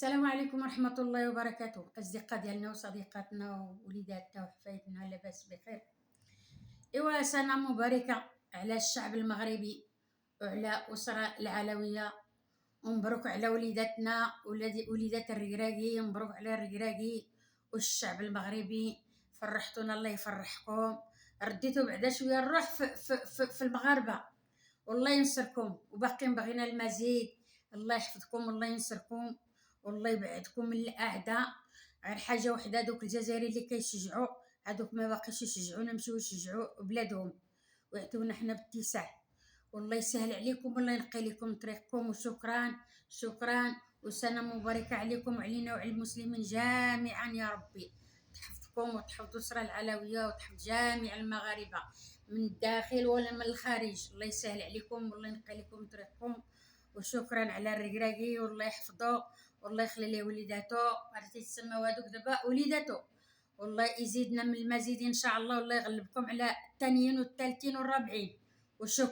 السلام عليكم ورحمة الله وبركاته، الأصدقاء ديالنا وصديقاتنا ووليداتنا وحفايدنا، لاباس بخير؟ إيوا سنة مباركة على الشعب المغربي وعلى أسرة العلوية، ومبروك على وليداتنا وليدات الركراكي، مبروك على الركراكي والشعب المغربي. فرحتونا، الله يفرحكم. رديتو بعدا شوية الروح في المغاربة، والله ينصركم، وباقيين بغينا المزيد. الله يحفظكم والله ينصركم والله يبعدكم من الاعداء. غير حاجه وحده، دوك الجزائري اللي كيشجعوا هذوك ما باقيش يشجعونا، مشيو يشجعوا بلادهم ويعطيونا حنا باتساع. والله يسهل عليكم والله ينقي لكم طريقكم، وشكرا شكرا. وسنه مباركه عليكم وعلينا وعلى المسلمين جميعا يا ربي. تحفظكم وتحفظ الأسرة العلوية وتحفظ جميع المغاربة من الداخل ولا من الخارج. الله يسهل عليكم والله ينقي لكم طريقكم. وشكرا على الركراكي، والله يحفظه والله يخلي ليه وليداتو. عرفتي السما هذوك دابا وليداتو، والله يزيدنا من المزيد ان شاء الله، والله يغلبكم على الثانيين والثالثين والرابعين. وشكرا.